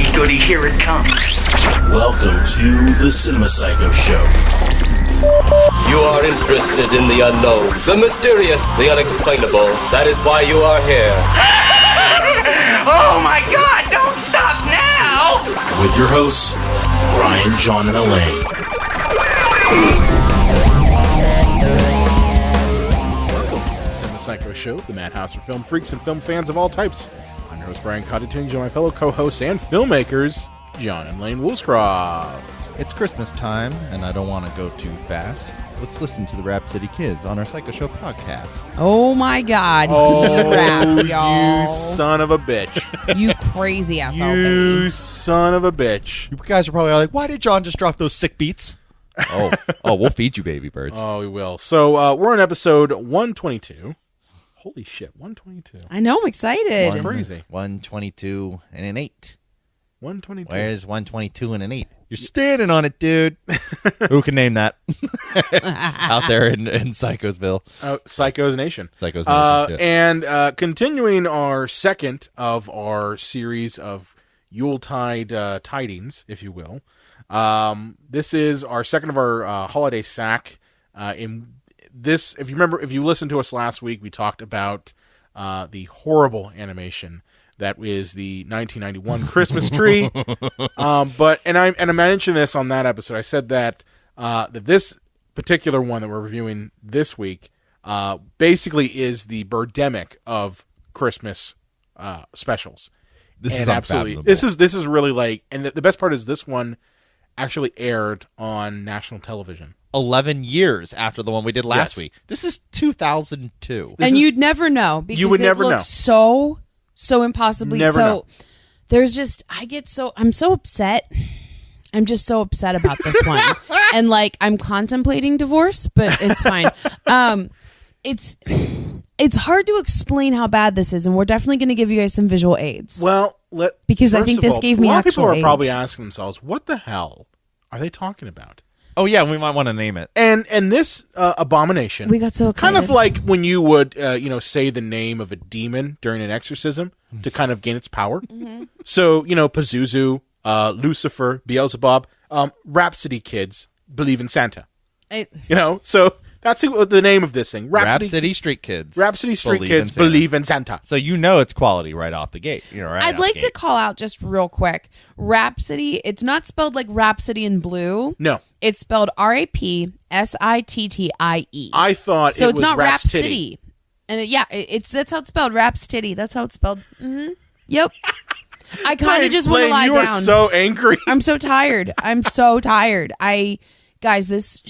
goody, here it comes. Welcome to the Cinema Psycho Show. You are interested in the unknown, the mysterious, the unexplainable. That is why you are here. Oh my God, don't stop now! With your hosts, Brian, John, and Elaine. Welcome to the Cinema Psycho Show, the madhouse for film freaks and film fans of all types. I'm your host, Brian Cottington, joined by my fellow co-hosts and filmmakers, John and Lane Woolscroft. It's Christmas time, and I don't want to go too fast. Let's listen to the Rapsittie Kids on our Psycho Show podcast. Oh my God. Oh, Rap, y'all. you son of a bitch. You crazy asshole, You baby. son of a bitch. You guys are probably like, why did John just drop those sick beats? Oh, we'll feed you, baby birds. Oh, we will. So, we're on episode 122. Holy shit, 122. I know, I'm excited. That's crazy. 122 and an 8. 122. Where's 122 and an 8? You're standing on it, dude. Who can name that? Out there in Psychosville. Psychos Nation. Psychos Nation, And continuing our second of our series of Yuletide tidings, if you will. This is our second of our holiday sack. In this, if you remember, if you listened to us last week, we talked about the horrible animation that is the 1991 Christmas tree. I mentioned this on that episode. I said that that this particular one that we're reviewing this week basically is the Birdemic of Christmas specials. This and is absolutely unfathomable. this is really like, and the best part is this one actually aired on national television 11 years after the one we did last Yes. week. This is 2002. And you'd never know because You would never it know. looks so impossibly Never know. There's just I'm so upset. I'm just so upset about this one. And like I'm contemplating divorce, but it's fine. It's hard to explain how bad this is, and we're definitely going to give you guys some visual aids. Well, Because I first think of this all, gave me a lot of actual people are probably aids. asking themselves, what the hell are they talking about? Oh, yeah, we might want to name it. And this abomination, We got so excited. kind of like when you would say the name of a demon during an exorcism to kind of gain its power. Mm-hmm. So Pazuzu, Lucifer, Beelzebub, Rapsittie Kids believe in Santa. So that's the name of this thing. Rapsittie Street Kids. Rapsittie Street Believe in Kids Santa. believe in Santa. So you know it's quality right off the gate. Right I'd out like the to gate. call out just real quick. Rhapsody, it's not spelled like Rhapsody in blue. No. It's spelled Rapsittie. I thought So it it's was not Rapsittie. Rhapsody. And that's how it's spelled. Rapsittie. That's how it's spelled. Mm-hmm. Yep. I kind of just want to Lane, lie you down. are so angry. I'm so tired. Guys, this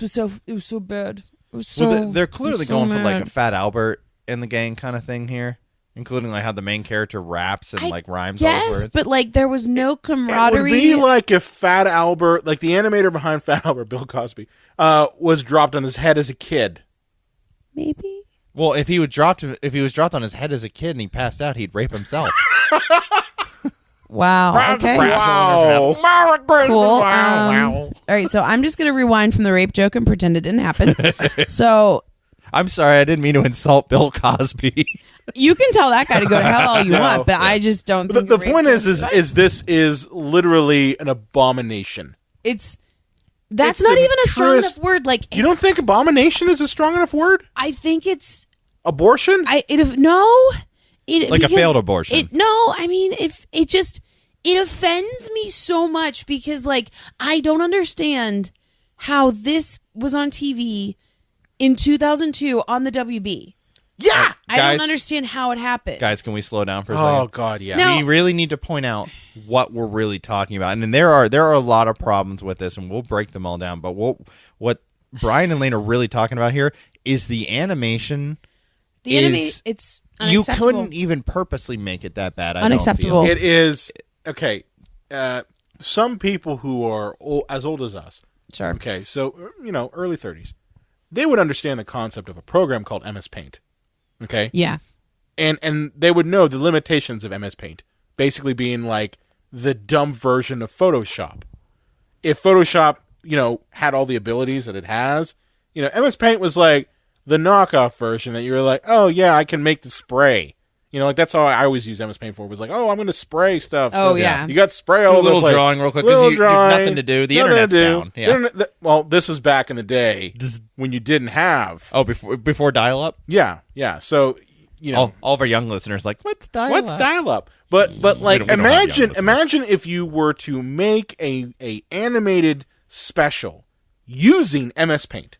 was so bad. It was so. Well, they're clearly going for like mad. a Fat Albert in the gang kind of thing here, including like how the main character raps and like rhymes all his Yes, words. but like there was no It would camaraderie. be like if Fat Albert, like the animator behind Fat Albert, Bill Cosby, was dropped on his head as a kid. Maybe. Well, if he was dropped on his head as a kid and he passed out, he'd rape himself. Wow. Okay. Wow. Cool. All right, so I'm just gonna rewind from the rape joke and pretend it didn't happen. So I'm sorry, I didn't mean to insult Bill Cosby. you can tell that guy to go to hell all you No. want, but I just don't. The, think the a rape point joke is this is literally an abomination. that's It's not the even a strong truest- enough word. Like You don't think abomination is a strong enough word? I think it's Abortion? Like a failed abortion. It offends me so much because like I don't understand how this was on TV in 2002 on the WB. Yeah. I Guys- don't understand how it happened. Guys, can we slow down for a Oh second? God, yeah. No. We really need to point out what we're really talking about, and then there are a lot of problems with this, and we'll break them all down. But what Brian and Lane are really talking about here is the animation. The enemy, is- it's You unacceptable. couldn't even purposely make it that bad. I Unacceptable. Don't feel. It is okay. Some people who are as old as us, Sure. okay, so early 30s, they would understand the concept of a program called MS Paint. Okay, Yeah. and they would know the limitations of MS Paint, basically being like the dumb version of Photoshop. If Photoshop, had all the abilities that it has, MS Paint was like the knockoff version that you were like, oh yeah, I can make the spray. You know, like that's how I always use MS Paint for. Was like, oh, I'm going to spray stuff. Oh, yeah. You got spray Do all a over little the place. drawing real quick Little because you have drawing, nothing to do. The nothing internet's to do. down. Yeah. Well, this is back in the day when you didn't have. Oh, before dial-up? Yeah. So, you know, All of our young listeners like, what's dial-up? what's dial-up? But like, we don't have young listeners. imagine if you were to make a animated special using MS Paint.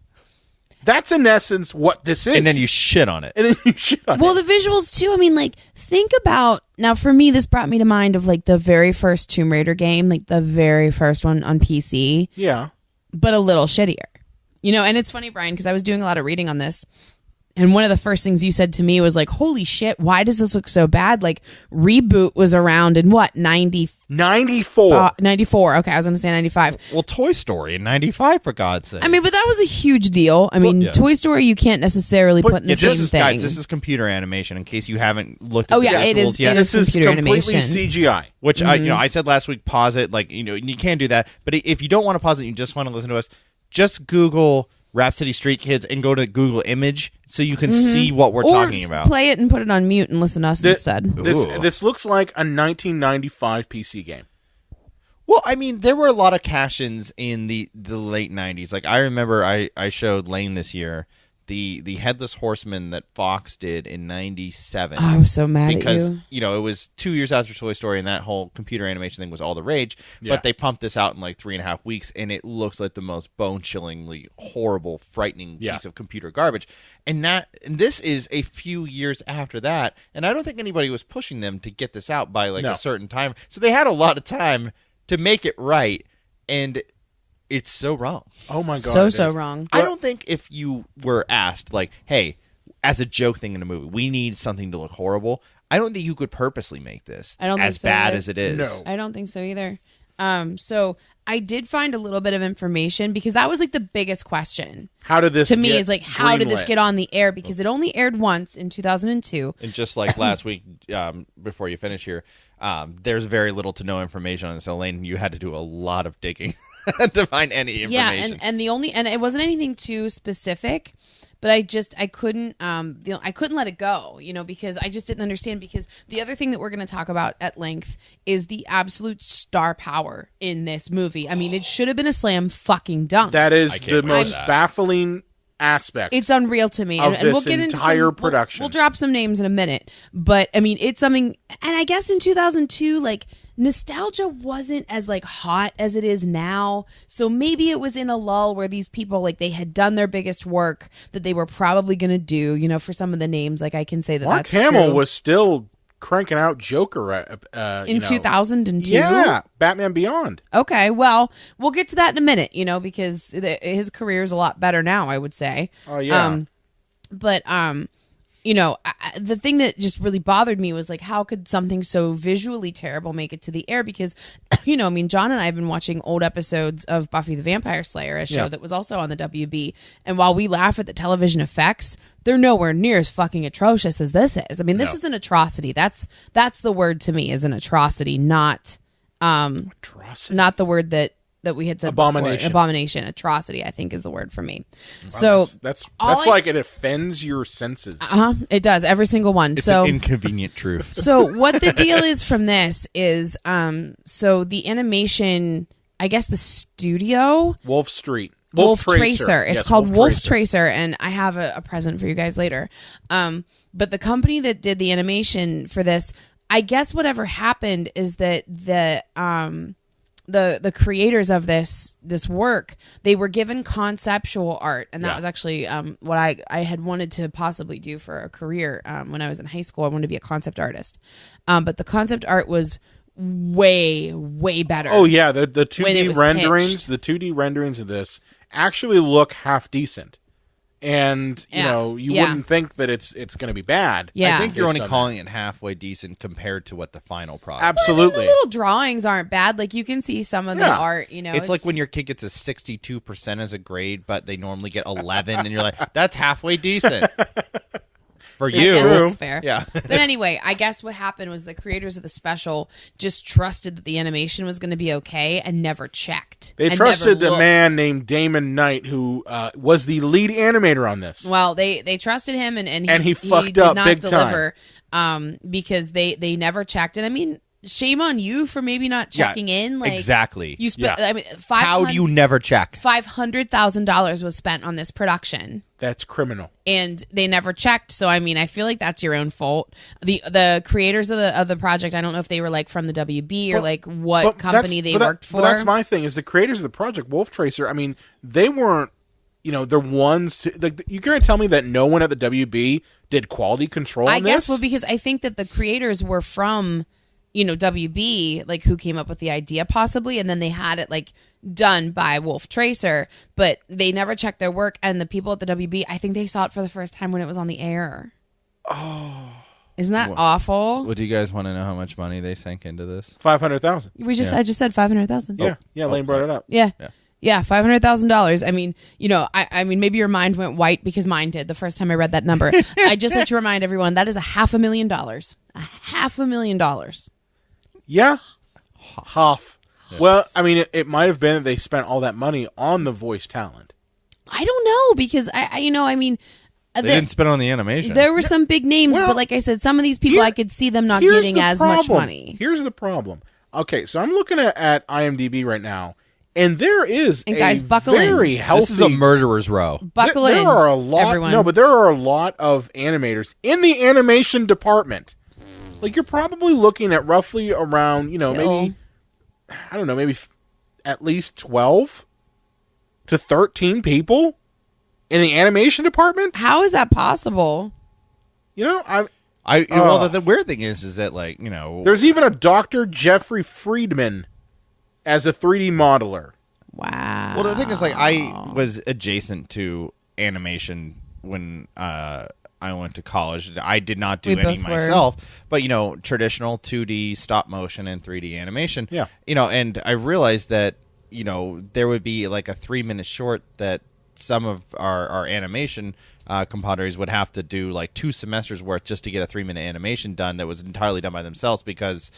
That's in essence what this is. And then you shit on it. the visuals too. I mean, like, think about now. For me, this brought me to mind of like the very first Tomb Raider game, like the very first one on PC. Yeah, but a little shittier, you know. And it's funny, Brian, because I was doing a lot of reading on this. And one of the first things you said to me was like, holy shit, why does this look so bad? Like, Reboot was around in what, 94. 94. Okay, I was going to say 95. Well, Toy Story in 95, for God's sake. I mean, but that was a huge deal. I mean, Toy Story you can't necessarily put in the same thing. Guys, this is computer animation, in case you haven't looked at the visuals it is, yet. This is completely animation. CGI. Which, I said last week, pause it. Like, you can do that. But if you don't want to pause it, you just want to listen to us, just Google Rapsittie Street Kids and go to Google Image so you can see what we're talking about. Play it and put it on mute and listen to us instead. This looks like a 1995 PC game. Well, I mean, there were a lot of cash-ins in the late 90s. Like, I remember I showed Lane this year the Headless Horseman that Fox did in 97. Oh, I was so mad because, at you. It was 2 years after Toy Story, and that whole computer animation thing was all the rage. Yeah. But they pumped this out in like 3.5 weeks, and it looks like the most bone-chillingly horrible, frightening piece of computer garbage. And this is a few years after that, and I don't think anybody was pushing them to get this out by a certain time. So they had a lot of time to make it right, and it's so wrong. Oh my God. So wrong. I don't think if you were asked, like, hey, as a joke thing in a movie, we need something to look horrible, I don't think you could purposely make this as bad as it is. No. I don't think so either. So I did find a little bit of information because that was like the biggest question. How did this to me is like, how did this greenlit? get on the air? Because it only aired once in 2002. And just like last week, before you finish here, there's very little to no information on this. Elaine, you had to do a lot of digging to find any information. Yeah, and it wasn't anything too specific, but I couldn't I couldn't let it go, because I just didn't understand. Because the other thing that we're going to talk about at length is the absolute star power in this movie. I mean, it should have been a slam fucking dunk. That is the most baffling aspect. It's unreal to me. Of and this we'll get entire into production. We'll drop some names in a minute. But I mean, it's something, and I guess in 2002, like, nostalgia wasn't as like hot as it is now. So maybe it was in a lull where these people, like, they had done their biggest work that they were probably going to do, for some of the names. Like, I can say that Mark that's Hamill true. was still cranking out Joker in 2002. Yeah, Batman Beyond. Okay, well, we'll get to that in a minute, because his career is a lot better now, I would say. Oh yeah. But the thing that just really bothered me was like, how could something so visually terrible make it to the air? Because, John and I have been watching old episodes of Buffy the Vampire Slayer, a show that was also on the WB. And while we laugh at the television effects, they're nowhere near as fucking atrocious as this is. I mean, this is an atrocity. That's the word to me, is an atrocity, not not the word that we had said Abomination. before. Abomination. Atrocity, I think, is the word for me. Wow, So that's like it offends your senses. it does, every single one. It's so an inconvenient truth. So what the deal is from this is, so the animation, I guess the studio, Wolf Street. Wolf Tracer. It's Yes, called Wolf Tracer, and I have a present for you guys later. But the company that did the animation for this, I guess whatever happened is that the creators of this work, they were given conceptual art, and that was actually what I had wanted to possibly do for a career when I was in high school. I wanted to be a concept artist, but the concept art was way better. Oh yeah, the 2D when it was renderings, pitched. the 2D renderings of this actually look half decent. And you wouldn't think that it's going to be bad. Yeah. I think you're based only on calling it halfway decent compared to what the final product. Absolutely. The little drawings aren't bad. Like, you can see some of the Yeah. art. It's like when your kid gets a 62% as a grade, but they normally get 11, and you're like, that's halfway decent. For I you. guess that's fair. Yeah. But anyway, I guess what happened was the creators of the special just trusted that the animation was going to be okay and never checked. They and trusted never the looked. man named Damon Knight, who was the lead animator on this. Well, they trusted him, and he fucked did up not big deliver because they never checked. And I mean, shame on you for maybe not checking in. Like exactly. You spent. Yeah. I mean, How do you never check? $500,000 was spent on this production. That's criminal. And they never checked, so I mean, I feel like that's your own fault. The creators of the project, I don't know if they were like from the WB or like what company they worked for. But that's my thing. Is the creators of the project, Wolf Tracer? I mean, they weren't. They're ones. Like, you're gonna tell me that no one at the WB did quality control? I guess because I think that the creators were from, WB, like who came up with the idea possibly, and then they had it like done by Wolf Tracer, but they never checked their work. And the people at the WB, I think they saw it for the first time when it was on the air. Oh, isn't that awful? Well, do you guys want to know how much money they sank into this? $500,000. I just said 500,000. Yeah, Lane brought it up. Yeah. $500,000. I mean, I mean, maybe your mind went white because mine did the first time I read that number. I just like to remind everyone that is $500,000. $500,000. Yeah, half. Well, I mean, it might have been that they spent all that money on the voice talent. I don't know because I mean, They didn't spend it on the animation. there were some big names, Well, but like I said, some of these people I could see them not Here's getting the as much problem. money. Here's the problem. Okay, so I'm looking at IMDb right now, and there is And guys, buckle in. very healthy. This is a murderer's row. Buckle there in, are a lot. everyone. No, but there are a lot of animators in the animation department. Like, you're probably looking at roughly around, maybe, I don't know, maybe at least 12 to 13 people in the animation department. How is that possible? Well, The weird thing is that there's even a Dr. Jeffrey Friedman as a 3D modeler. Wow. Well, the thing is, I was adjacent to animation when I went to college. I did not do We any both were. myself, but traditional 2D stop motion and 3D animation. Yeah. And I realized that there would be like a 3-minute short that some of our animation compadres would have to do like 2 semesters worth just to get a 3-minute animation done that was entirely done by themselves because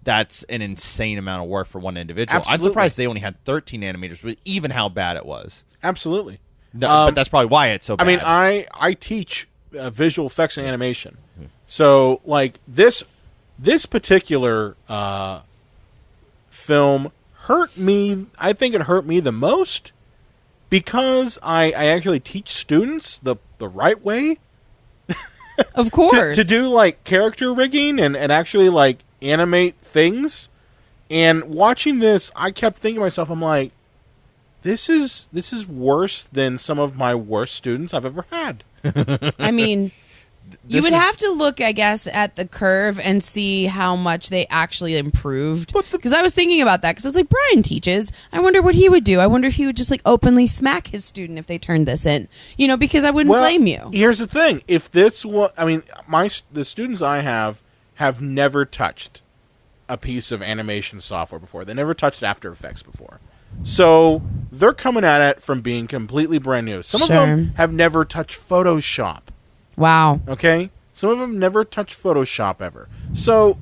that's an insane amount of work for one individual. Absolutely. I'm surprised they only had 13 animators, with even how bad it was. Absolutely. No, but that's probably why it's so bad. I mean, I teach visual effects and animation. So, like, this particular film hurt me. I think it hurt me the most because I actually teach students the right way Of course. to do, like, character rigging and actually, like, animate things. And watching this, I kept thinking to myself, I'm like, this is worse than some of my worst students I've ever had. I mean, you would have to look, I guess, at the curve and see how much they actually improved. Because I was thinking about that. Because I was like, Brian teaches. I wonder what he would do. I wonder if he would just like openly smack his student if they turned this in. Because I wouldn't blame you. Here's the thing: if this was, I mean, the students I have never touched a piece of animation software before. They never touched After Effects before. So they're coming at it from being completely brand new. Some of them have never touched Photoshop. Wow. Okay? Some of them never touched Photoshop ever. So,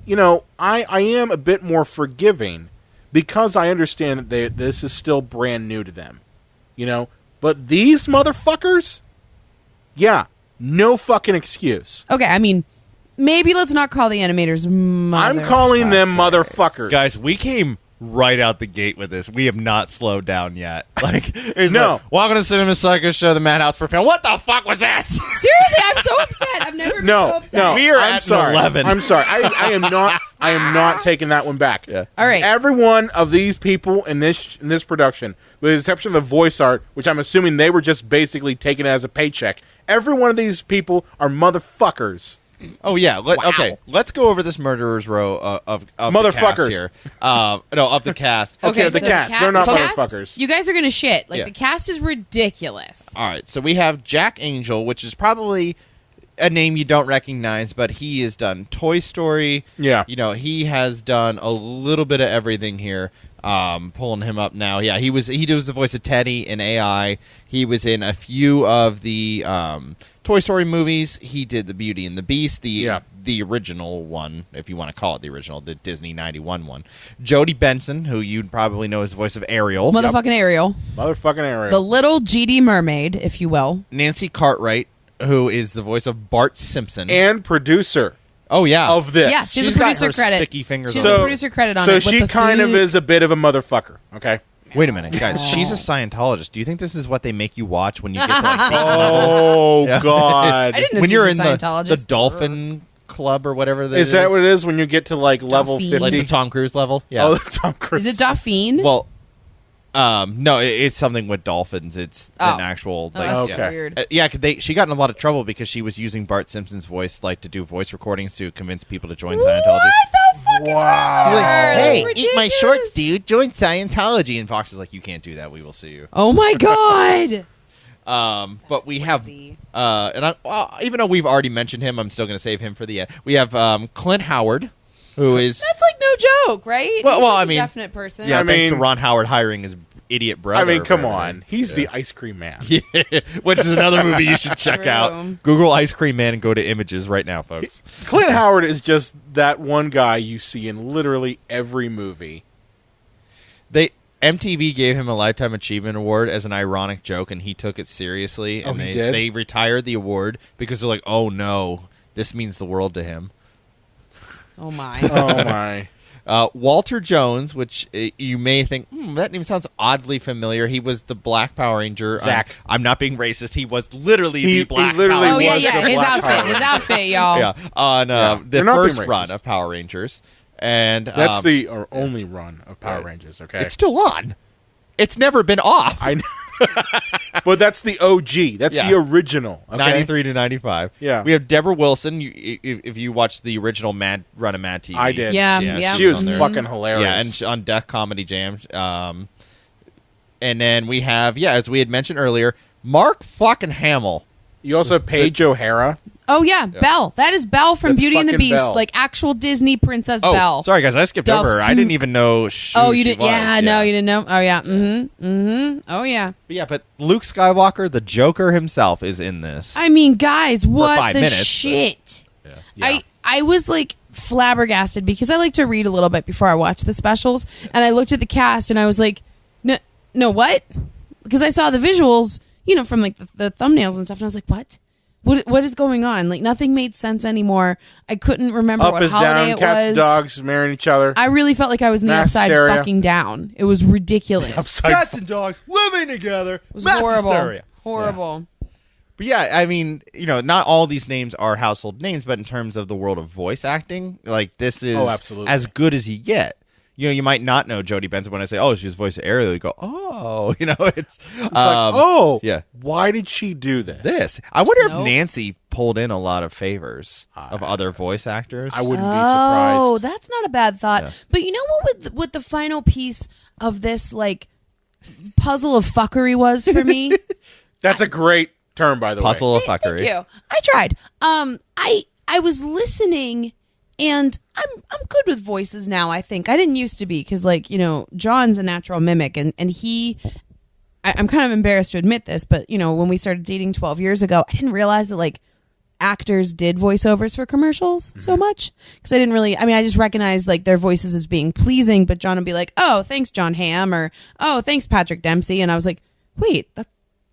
I am a bit more forgiving because I understand that this is still brand new to them. But these motherfuckers, yeah, no fucking excuse. Okay, I mean, maybe let's not call the animators I'm calling them motherfuckers. guys, we came right out the gate with this. We have not slowed down yet. Welcome to Cinema Psycho Show, the Madhouse for Film. What the fuck was this? Seriously, I'm so upset. I've never been so upset. No, We are I'm at sorry. 11. I'm sorry. I am not taking that one back. Yeah. All right. Every one of these people in this production, with the exception of the voice art, which I'm assuming they were just basically taking it as a paycheck, every one of these people are motherfuckers. Oh yeah. Okay. Let's go over this murderer's row of Motherfuckers. the cast here. Of the cast. Okay, the so cast. They're not the cast, motherfuckers. You guys are gonna shit. Like Yeah. the cast is ridiculous. All right. So we have Jack Angel, which is probably a name you don't recognize, but he has done Toy Story. Yeah. He has done a little bit of everything here. Pulling him up now. Yeah, he does the voice of Teddy in AI. He was in a few of the Toy Story movies. He did the Beauty and the Beast, the original one, if you want to call it the original, the Disney 91 one. Jodie Benson, who you'd probably know as the voice of Ariel. Motherfucking Ariel. Motherfucking Ariel. The little GD mermaid, if you will. Nancy Cartwright, who is the voice of Bart Simpson. And producer. Oh, yeah. Of this. Yeah, she's a got producer her credit. sticky fingers She's on a it. producer credit on so it. she with the kind of flute. is a bit of a motherfucker, okay? Wait a minute, guys. She's a Scientologist. Do you think this is what they make you watch when you get to like Oh, Yeah. God. I didn't know when she you're was in a the Scientologist. dolphin club or whatever that Is that what it is when you get to like level Delphine. 50? Like the Tom Cruise level? Yeah. Oh, Tom Cruise. Is it Dauphine? Well, no, it's something with dolphins. It's an actual like. that's okay. weird. Yeah, she got in a lot of trouble because she was using Bart Simpson's voice, like to do voice recordings to convince people to join Scientology. What the fuck is Wow. wrong with her? Hey, That's eat my ridiculous. shorts, dude. Join Scientology. And Fox is like, you can't do that. We will sue you. Oh my god. But we have, crazy. even though we've already mentioned him, I'm still going to save him for the end. We have Clint Howard, who is That's like no joke, right? Well, He's like I a mean, definite person. yeah, I thanks to mean- Ron Howard hiring his idiot brother. I mean, come for on. everything. He's the ice cream man. Which is another movie you should check True. out. Google Ice Cream Man and go to images right now, folks. Clint Howard is just that one guy you see in literally every movie. MTV gave him a Lifetime Achievement Award as an ironic joke, and he took it seriously. And he did? they retired the award because they're like, oh no, this means the world to him. Oh my. Oh, my. Walter Jones, which you may think, that name sounds oddly familiar. He was the Black Power Ranger. Zach. I'm not being racist. He was literally He the Black literally Power Oh yeah, was yeah. the His Black outfit, Power his outfit, y'all. Yeah, on the They're not being first run racist. of Power Rangers. And That's the only run of Power Rangers, okay? It's still on. It's never been off. I know. But that's the OG. That's Yeah. the original. Okay? 93 to 95. Yeah. We have Deborah Wilson. If you watched the original run of Mad TV. I did. Yeah, Yeah, yeah. She was on there. fucking hilarious. Yeah, and on Death Comedy Jam. And then we have, as we had mentioned earlier, Mark fucking Hamill. You also have Paige O'Hara. Oh yeah, Belle. That is Belle from That's Beauty and the fucking Beast, Belle. like actual Disney Princess Oh, Belle. sorry guys, I skipped Da over her. I didn't Fook. even know. Oh, you she didn't? was. Yeah, no, you didn't know. Oh yeah. Oh yeah. But Luke Skywalker, the Joker himself, is in this. I mean, guys, what 5 the minutes, but- shit? Yeah. I was like flabbergasted because I like to read a little bit before I watch the specials, and I looked at the cast and I was like, no, what? Because I saw the visuals, from like the thumbnails and stuff, and I was like, what? What is going on? Like nothing made sense anymore. I couldn't remember Up what is holiday down, it cats was. and dogs marrying each other. I really felt like I was in the Mass upside hysteria. fucking down. It was ridiculous. Upside Cats and dogs living together. It was Mass horrible. hysteria. Horrible. But yeah, I mean, not all these names are household names, but in terms of the world of voice acting, like this is absolutely. as good as you get. You might not know Jodie Benson when I say, "Oh, she's voice of Ariel." You go, "Oh," it's It's like, yeah. why did she do this? This. I wonder Nope. if Nancy pulled in a lot of favors of other voice actors. I wouldn't be Oh, surprised. that's not a bad thought. Yeah. But you know what the final piece of this like puzzle of fuckery was for me? That's a great term, by the way. Puzzle of fuckery. Thank you. I tried. I was listening, and I'm good with voices now. I think I didn't used to be because John's a natural mimic, and he. I'm kind of embarrassed to admit this, but when we started dating 12 years ago, I didn't realize that like actors did voiceovers for commercials so much because I didn't really. I mean, I just recognized like their voices as being pleasing, but John would be like, "Oh, thanks, John Hamm," or "Oh, thanks, Patrick Dempsey," and I was like, "Wait,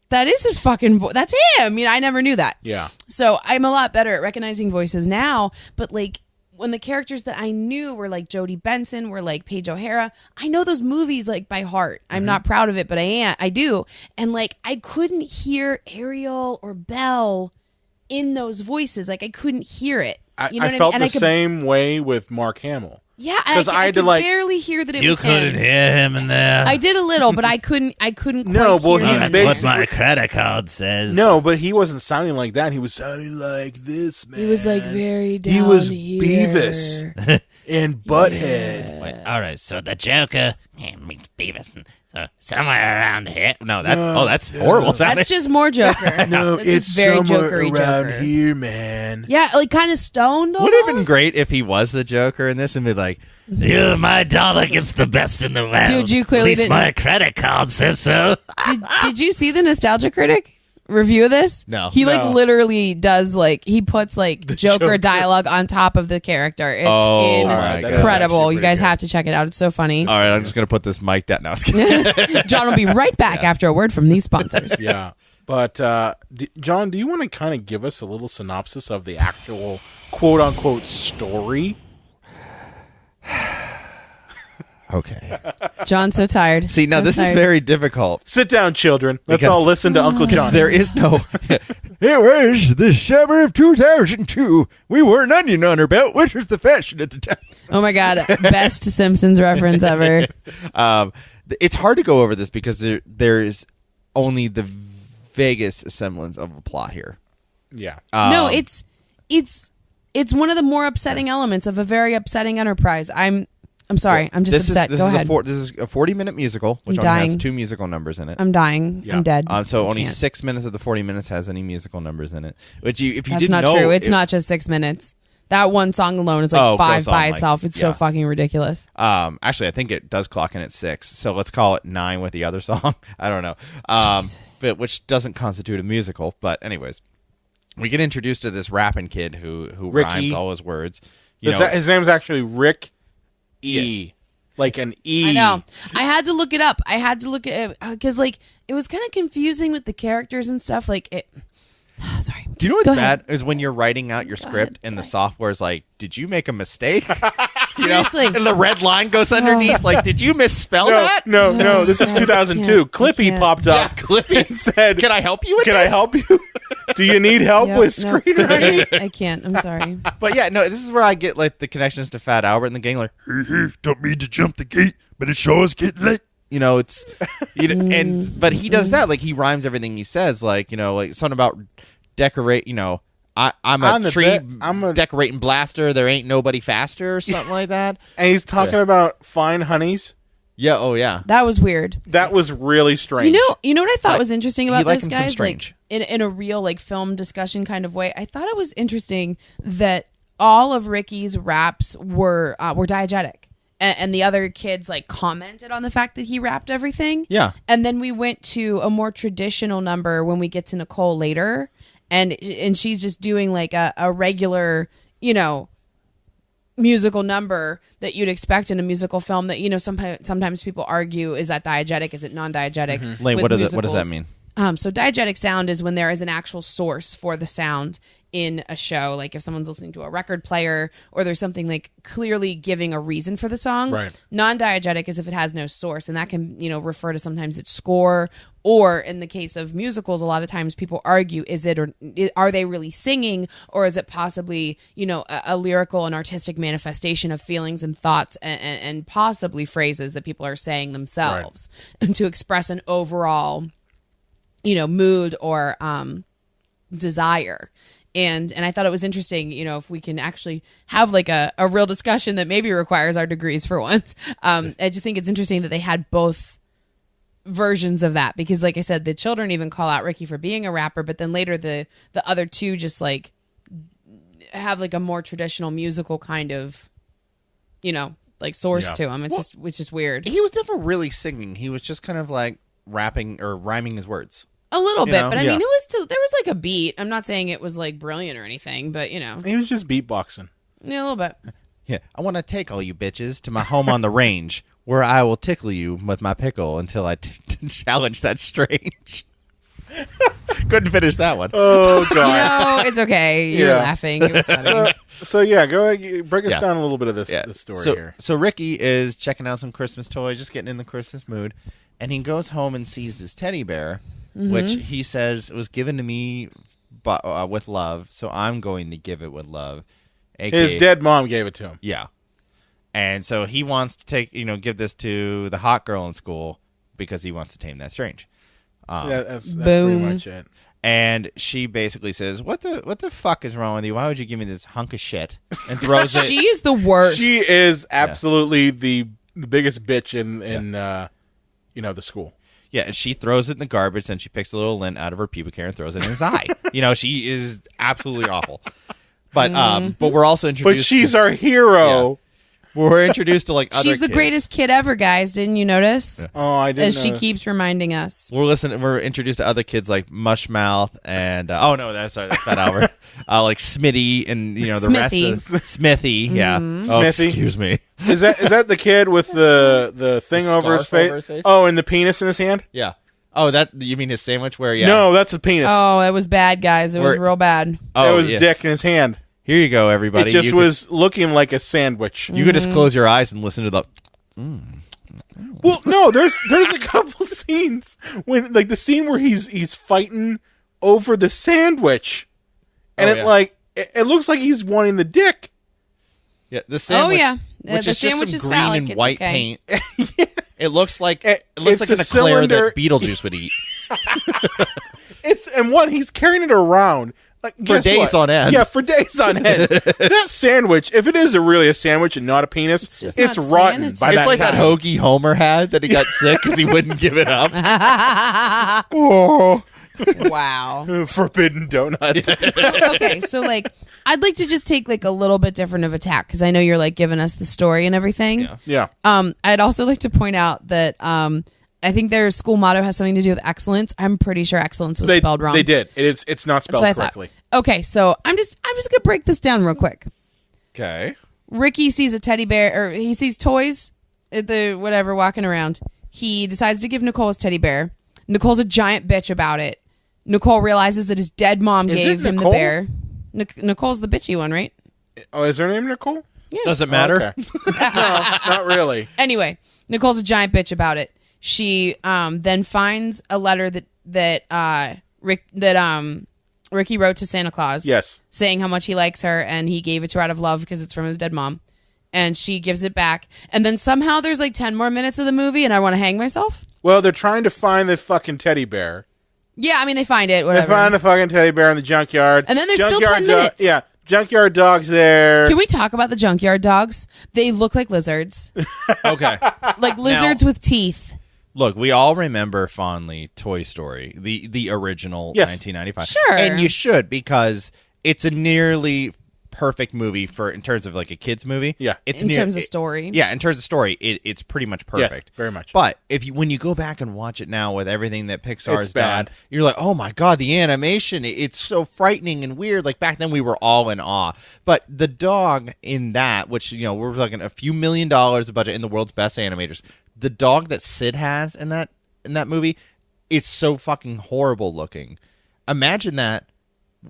that is his fucking voice. That's him." I never knew that. Yeah. So I'm a lot better at recognizing voices now, but like when the characters that I knew were like Jodie Benson, were like Paige O'Hara, I know those movies like by heart. I'm not proud of it, but I do. And like I couldn't hear Ariel or Belle in those voices. Like I couldn't hear it. I what felt mean? the And same way with Mark Hamill. Yeah, and I had to, could like- barely hear that it was him. hear him in there. I did a little, but I couldn't No, quite well, hear he him. That's basically- what my credit card says. No, but he wasn't sounding like that. He was sounding like this, man. He was like very down He was here. Beavis and Butthead. Wait, all right, so the Joker meets Beavis and So somewhere around here. No, that's horrible sounding. That's just more Joker. No, That's it's just very somewhere Joker-y around Joker. here, man. Yeah, like kind of stoned. Would it have been almost. great if he was the Joker in this and be like, You, my dollar gets the best in the world. Dude, you clearly At least didn't- my credit card says so. Did you see the Nostalgia Critic review of this? No. He like No. literally does like he puts like Joker dialogue on top of the character. It's Oh, my God. incredible. That's You guys actually have to check it out. It's so funny. all right, I'm just going to put this mic down. No, I was kidding. John will be right back after a word from these sponsors. Yeah. But, John, do you want to kind of give us a little synopsis of the actual quote-unquote story? Okay. John's so tired. See, now So this is tired. very difficult. Sit down, children. Let's Because- all listen to Uncle John. There is no. It was the summer of 2002. We wore an onion on our belt, which was the fashion at the time. Oh my god, best Simpsons reference ever. It's hard to go over this because there's only the vaguest semblance of a plot here. Yeah. No, it's one of the more upsetting elements of a very upsetting enterprise. I'm sorry. I'm just upset. Go ahead. This is a 40-minute musical, which I'm only has dying. 2 musical numbers in it. I'm dying. Yeah. I'm dead. So I only can't. 6 minutes of the 40 minutes has any musical numbers in it. Which if you That's didn't not know, true. It's not just 6 minutes. That one song alone is like Oh, 5 goes on, by like- itself. It's yeah. so fucking ridiculous. Actually, I think it does clock in at 6. So let's call it 9 with the other song. I don't know. But which doesn't constitute a musical. But anyways, we get introduced to this rapping kid who Ricky. rhymes all his words. You know, His name's actually Rick E. Like an E. I know. I had to look it up. I had to look at it because like it was kind of confusing with the characters and stuff. Like it. Sorry. do you know what's Go bad ahead. is when you're writing out your script and the software is like, "Did you make a mistake?" You know? Seriously. And the red line goes underneath. Like, did you misspell that? No. This is Guys, 2002. I Clippy can't. popped Yeah, up Clippy. and said, Can I help you with Can this? I help you? Do you need help Yep, with no, screenwriting? I can't. I'm sorry. But yeah, no, this is where I get like the connections to Fat Albert and the gang. Like, Hey, don't mean to jump the gate, but it sure is getting late. you know, it's but he does that. Like he rhymes everything he says. Like, you know, like something about decorate. You know, I'm On a the tree. I'm a- decorating blaster. There ain't nobody faster or something like that. And he's talking about fine honeys. Yeah. Oh yeah. That was weird. That was really strange. You know what I thought was interesting he about liked this, him some guys? strange. Like in a real like film discussion kind of way. I thought it was interesting that all of Ricky's raps were diegetic. And the other kids like commented on the fact that he rapped everything. Yeah. And then we went to a more traditional number when we get to Nicole later, and she's just doing like a regular, you know, musical number that you'd expect in a musical film. That, you know, sometimes people argue, is that diegetic? Is it non-diegetic? Lane, with what does that musicals? mean? So diegetic sound is when there is an actual source for the sound in a show. Like if someone's listening to a record player or there's something like clearly giving a reason for the song. Right. Non-diegetic is if it has no source, and that can, you know, refer to sometimes its score, or in the case of musicals, a lot of times people argue, is it, or are they really singing, or is it possibly, you know, a lyrical and artistic manifestation of feelings and thoughts and possibly phrases that people are saying themselves and to express an overall, you know, mood or desire. And I thought it was interesting, you know, if we can actually have like a real discussion that maybe requires our degrees for once. I just think it's interesting that they had both versions of that, because like I said, the children even call out Ricky for being a rapper, but then later the other two just like have like a more traditional musical kind of, you know, like source to him. It's just weird. He was never really singing. He was just kind of like rapping or rhyming his words. A little You bit, know? but I Yeah. mean, there was like a beat. I'm not saying it was like brilliant or anything, but you know, He was just beatboxing. yeah, a little bit. Yeah, I want to take all you bitches to my home on the range, where I will tickle you with my pickle until I challenge that strange. Couldn't finish that one. Oh, You God. know, it's okay. You're Yeah. laughing. It was funny. So yeah, go ahead, break us Yeah. down a little bit of this story so, here. So Ricky is checking out some Christmas toys, just getting in the Christmas mood, and he goes home and sees his teddy bear, which he says was given to me with love, so I'm going to give it with love. His dead mom gave it to him. Yeah. And so he wants to give this to the hot girl in school because he wants to tame that strange. That's pretty Boom. much it. And she basically says, "What the fuck is wrong with you? Why would you give me this hunk of shit?" And throws it. She is the worst. She is absolutely the biggest bitch in the school. Yeah, and she throws it in the garbage, and she picks a little lint out of her pubic hair and throws it in his eye. She is absolutely awful. But we're also introduced. But she's our hero. Yeah. We're introduced to like other. She's the kids. greatest kid ever, guys. Didn't you notice? Yeah. Oh, I didn't. As she keeps reminding us. We're introduced to other kids like Mushmouth and that's Fat Albert, like Smitty and the Smithy. rest of Smithy. Yeah. Oh, Smithy. excuse me. Is that the kid with the thing over his scarf face? over his face? Oh, and the penis in his hand? Yeah. Oh, that you mean his sandwich? Where? Yeah. No, that's a penis. Oh, it was bad, guys. It was real bad. That was yeah. dick in his hand. Here you go, everybody. It just was looking like a sandwich. You could just close your eyes and listen to the. Well, no, there's a couple scenes when like the scene where he's fighting over the sandwich, and it looks like he's wanting the dick. Yeah, the sandwich. Oh yeah, which the is sandwich just is some green phallic. and It's white okay. paint. It looks like It's an a eclair cylinder. that Beetlejuice would eat. He's carrying it around. Like, For days on end. Yeah, for days on end. That sandwich, if it is really a sandwich and not a penis, just it's not rotten by sanitary. that It's like time. that hoagie Homer had that he got sick because he wouldn't give it up. Oh, Wow. forbidden donut. So like, I'd like to just take like a little bit different of a tack because I know you're like giving us the story and everything. Yeah. Yeah. I'd also like to point out that I think their school motto has something to do with excellence. I'm pretty sure excellence was spelled wrong. They did. It's not That's spelled what I correctly. thought. Okay, so I'm just gonna break this down real quick. Okay. Ricky sees a teddy bear, or he sees toys at the whatever walking around. He decides to give Nicole his teddy bear. Nicole's a giant bitch about it. Nicole realizes that his dead mom Is gave it him the Nicole? bear. Nicole's the bitchy one, right? Oh, is her name Nicole? Does it matter? Okay. No, not really. Anyway, Nicole's a giant bitch about it. She then finds a letter that Ricky wrote to Santa Claus. Yes. Saying how much he likes her, and he gave it to her out of love because it's from his dead mom. And she gives it back. And then somehow there's like 10 more minutes of the movie, and I want to hang myself. Well, they're trying to find the fucking teddy bear. Yeah, I mean, they find it, whatever. They find the fucking teddy bear in the junkyard. And then there's still Junkyard 10 minutes. Yeah. Junkyard dog's there. Can we talk about the junkyard dogs? They look like lizards. Okay. Like lizards with teeth. Look, we all remember fondly Toy Story, the original Yes. 1995. Sure. And you should, because it's a nearly perfect movie in terms of like a kids movie. Yeah. It's In terms of story. Yeah, in terms of story, it's pretty much perfect. Yes, very much. But when you go back and watch it now with everything that Pixar's It's bad. done, you're like, oh my god, the animation, it's so frightening and weird. Like back then we were all in awe. But the dog in that, which we're talking a few $1 million of budget in the world's best animators, the dog that Sid has in that movie is so fucking horrible looking. Imagine that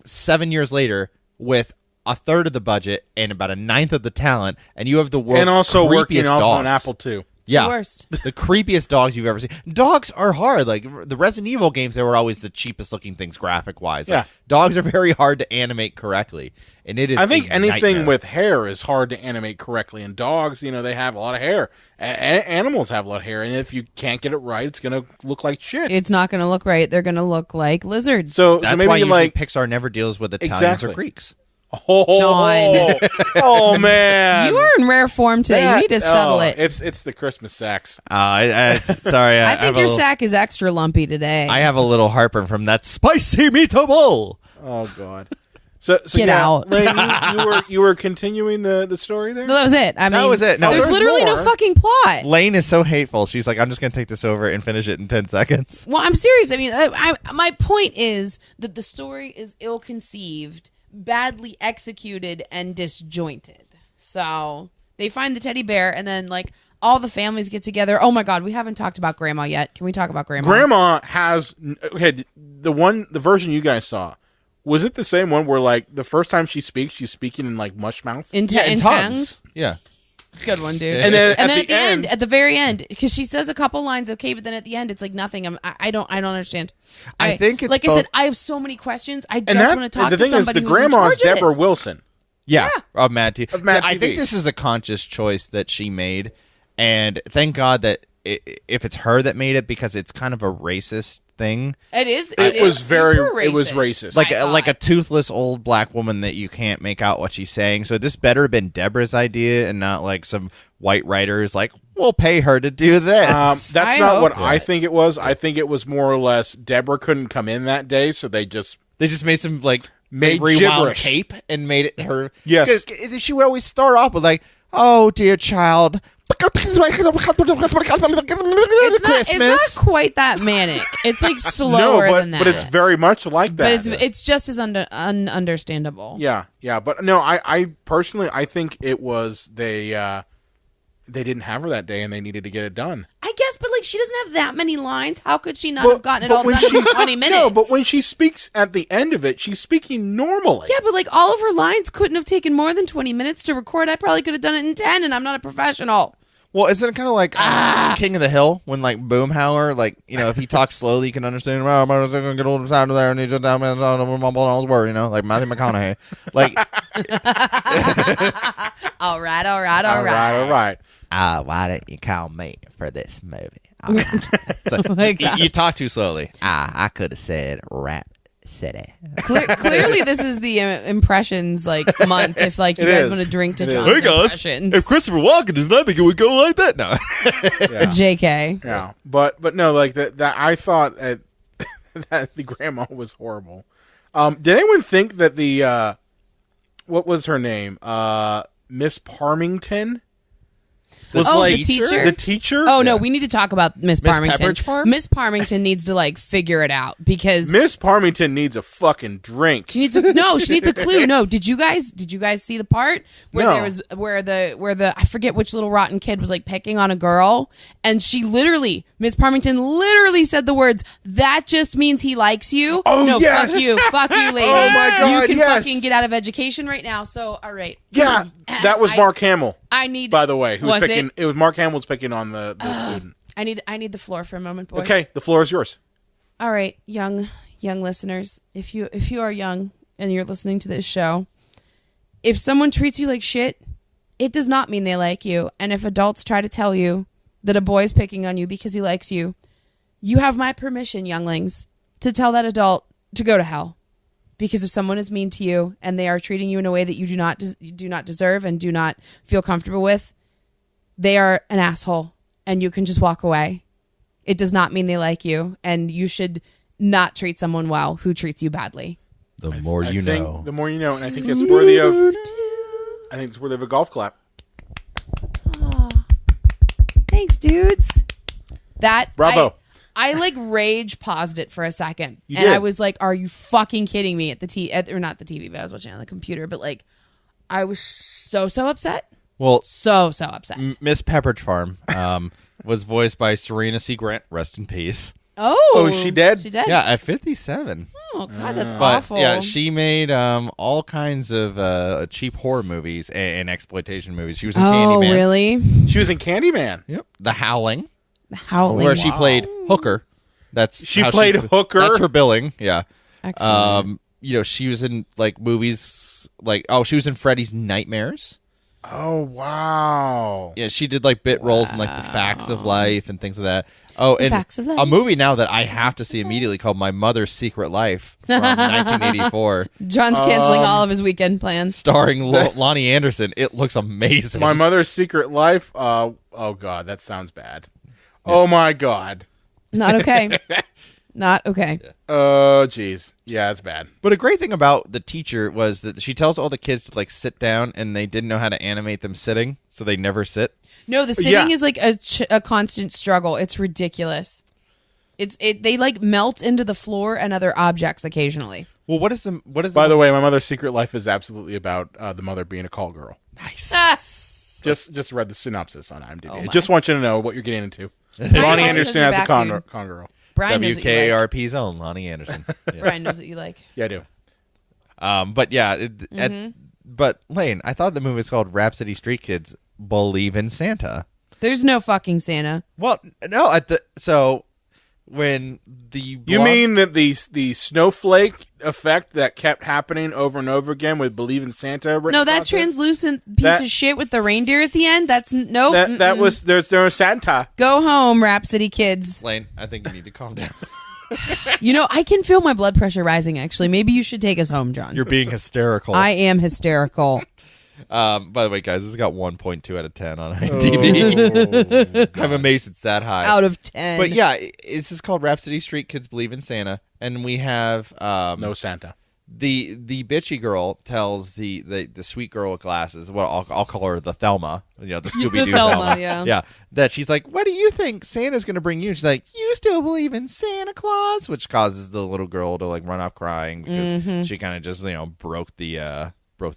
7 years later with a third of the budget and about a ninth of the talent, and you have the world's and also creepiest working off dogs. on Apple II. Yeah, the worst. the creepiest dogs you've ever seen. Dogs are hard. Like the Resident Evil games, they were always the cheapest looking things graphic wise. Like, Yeah. dogs are very hard to animate correctly, and it is. I think a anything nightmare. with hair is hard to animate correctly. And dogs, they have a lot of hair. Animals have a lot of hair. And if you can't get it right, it's going to look like shit. It's not going to look right. They're going to look like lizards. so That's maybe why usually like Pixar never deals with Italians Exactly. or Greeks. oh, oh man, you are in rare form today. You need to settle it. It's the Christmas sacks. Sorry, I think your sack is extra lumpy today. I have a little heartburn from that spicy meatball. Oh god. So Get yeah, out. Lane, you were continuing the story there. No, that was it. I mean, That was it. No, there's there's literally no more. fucking plot. Lane is so hateful. She's like, I'm just going to take this over and finish it in 10 seconds. Well, I'm serious. I mean, my point is that the story is ill-conceived, badly executed, and disjointed. So they find the teddy bear, and then like all the families get together. Oh my god, we haven't talked about Grandma yet. Can we talk about Grandma? Grandma has the version you guys saw. Was it the same one where like the first time she speaks, she's speaking in like mush mouth? in tongues. tongues. Yeah. Good one, dude. And then And at then the end, at the very end, because she says a couple lines, okay, but then at the end, it's like nothing. I don't understand. I think it's like I both- said, I have so many questions. I and just want to talk the to thing is, somebody the who's in grandma's charge of Deborah this. Wilson. Yeah, of Mad TV. Of Mad I TV. think this is a conscious choice that she made, and thank God that if it's her that made it, because it's kind of a racist thing. It was very super racist. it was racist. Like a toothless old black woman that you can't make out what she's saying. So this better have been Deborah's idea and not like some white writers like, we'll pay her to do this. That's not what I think it was. I think it was more or less Deborah couldn't come in that day, so they just made some made rewound gibberish. tape and made it her. Yes. Because she would always start off with like, "Oh dear child." It's not quite that manic. It's like slower than that. But it's very much like that. But it's just as understandable. Yeah. But no, I personally, I think it was they didn't have her that day and they needed to get it done. I guess, but like she doesn't have that many lines. How could she not have gotten it all done in 20 minutes? No, but when she speaks at the end of it, she's speaking normally. Yeah, but like all of her lines couldn't have taken more than 20 minutes to record. I probably could have done it in 10, and I'm not a professional. Well, isn't it kind of like King of the Hill when like Boomhauer, like, you know, if he talks slowly, you can understand. Well, I'm gonna get a little time there, and he just mumble on his word, you know, like Matthew McConaughey. Like, all right. Why don't you call me for this movie? So, Oh my God. You talk too slowly. I could have said Rapsittie. Clearly, this is the impressions like month. If like you guys want to drink to John's impressions, if Christopher Walken does not think it would go like that, no. JK. Yeah, but no, like that I thought that the grandma was horrible. Did anyone think that the what was her name? Miss Parmington? Was the teacher? The teacher? Oh, no, we need to talk about Miss Parmington. Pepperidge Farm? Miss Parmington needs to, like, figure it out because... Miss Parmington needs a fucking drink. She needs a clue. No, did you guys see the part where No. there was where the I forget which little rotten kid was like picking on a girl, and she literally, Miss Parmington literally said the words, "That just means he likes you." Oh, no, yes. fuck you, lady. Oh, my God, you can yes. fucking get out of education right now. So, all right. Yeah, that was Mark Hamill. I need. By the way, who was Was picking? It was Mark Hamill was picking on the student. I need the floor for a moment, boys. Okay, the floor is yours. All right, young listeners, if you are young and you're listening to this show, if someone treats you like shit, it does not mean they like you. And if adults try to tell you that a boy's picking on you because he likes you, you have my permission, younglings, to tell that adult to go to hell. Because if someone is mean to you and they are treating you in a way that you do not deserve and do not feel comfortable with, they are an asshole and you can just walk away. It does not mean they like you, and you should not treat someone well who treats you badly. The more you think know. The more you know, and I think it's worthy of. I think it's worthy of a golf clap. Thanks, dudes. Bravo. I like rage paused it for a second, You and did. I was like, "Are you fucking kidding me?" Or not the TV, but I was watching it on the computer. But like, I was so upset. Well, So upset. Miss Pepperidge Farm was voiced by Serena C. Grant. Rest in peace. Oh, she dead? She dead. Yeah, at 57. Oh God, that's But awful. yeah, she made all kinds of cheap horror movies and exploitation movies. She was in Oh, Candyman. really? She was in Candyman. Yep. The Howling, Howling. where she played Hooker. That's She how played Hooker? That's her billing. Yeah. Excellent. You know, she was in like movies like she was in Freddy's Nightmares. Oh wow! Yeah, she did like bit roles in like The Facts of Life and things like that. Oh, and Facts of Life. a movie now that I have to see immediately called My Mother's Secret Life from 1984, John's canceling all of his weekend plans. starring Lonnie Anderson. It looks amazing. My Mother's Secret Life. Oh god, that sounds bad. Oh my god. Not okay. Not okay. Oh jeez. Yeah, it's bad. But a great thing about the teacher was that she tells all the kids to like sit down, and they didn't know how to animate them sitting, so they never sit. No, the sitting Yeah. is like a constant struggle. It's ridiculous. They like melt into the floor and other objects occasionally. Well, what is By the way, My Mother's Secret Life is absolutely about the mother being a call girl. nice? Just read the synopsis on IMDb. Oh I my. just want you to know what you're getting into. Brian Ronnie always Anderson has as your a back, con girl. Brian knows what you like. WKRP's own Lonnie Anderson. Yeah. Brian knows what you like. Yeah, I do. But yeah, but Lane, I thought the movie was called Rapsittie Street Kids Believe in Santa. There's no fucking Santa. Well, no, so when the You mean that the snowflake effect that kept happening over and over again with Believe in Santa? No, that translucent piece That- of shit with the reindeer at the end. That's nope. that was there's no Santa. Go home, Rapsittie kids. Lane, I think you need to calm down. I can feel my blood pressure rising, actually. Maybe you should take us home, John. You're being hysterical. I am hysterical. By the way, guys, this has got 1.2 out of 10 on IMDb. I'm amazed it's that high. Out of 10. But yeah, this is called Rapsittie Street Kids Believe in Santa. And we have... no Santa. The bitchy girl tells the sweet girl with glasses, well, I'll call her the Thelma, the Scooby-Doo Thelma. Yeah. That she's like, what do you think Santa's going to bring you? She's like, you still believe in Santa Claus? Which causes the little girl to like run off crying because she kind of just, broke the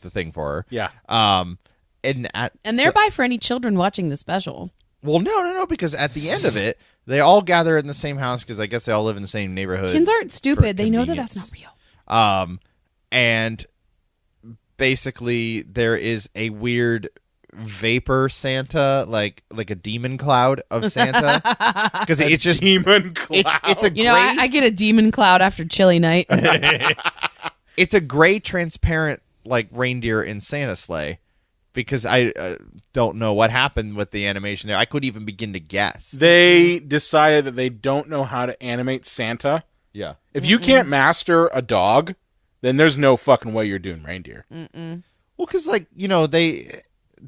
thing for her. Yeah. And thereby for any children watching the special. Well, no, because at the end of it, they all gather in the same house because I guess they all live in the same neighborhood. Kids aren't stupid. They know that that's not real. And basically there is a weird vapor Santa, like a demon cloud of Santa, because it's just demon cloud. It's a gray, I get a demon cloud after chilly night. it's a gray transparent like reindeer in Santa sleigh. Because I don't know what happened with the animation there. I couldn't even begin to guess. They decided that they don't know how to animate Santa. Yeah. If you can't master a dog, then there's no fucking way you're doing reindeer. Mm-mm. Well, because,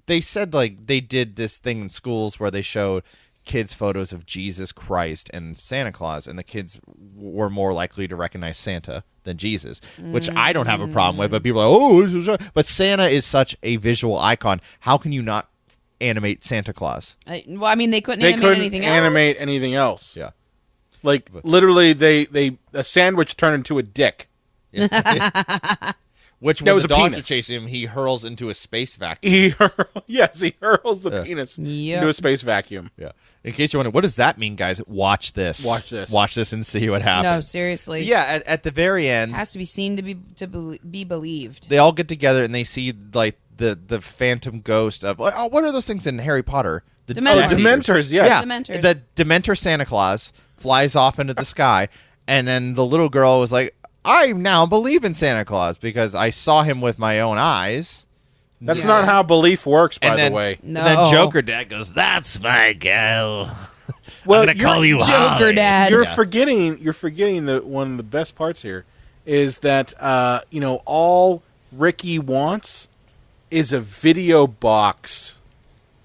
they said, they did this thing in schools where they showed kids photos of Jesus Christ and Santa Claus, and the kids were more likely to recognize Santa than Jesus, which I don't have a problem with, but people are like, but Santa is such a visual icon. How can you not animate Santa Claus? They couldn't animate anything else. Yeah. Like, literally, a sandwich turned into a dick. Which, when the dogs are chasing him, he hurls into a space vacuum. He hurls the penis into a space vacuum. Yeah. In case you're wondering, what does that mean, guys? Watch this. Watch this. Watch this and see what happens. No, seriously. Yeah, at the very end, it has to be seen to be believed. they all get together and they see the phantom ghost of what are those things in Harry Potter? The Dementors. Dementors, yes. Yeah, Dementors. the Dementor Santa Claus flies off into the sky, and then the little girl was like, I now believe in Santa Claus because I saw him with my own eyes. That's not how belief works, by the way. No. And then Joker Dad goes, that's my girl. Well, I'm going to call you Joker Holly. Dad. You're forgetting that one of the best parts here is that, all Ricky wants is a video box.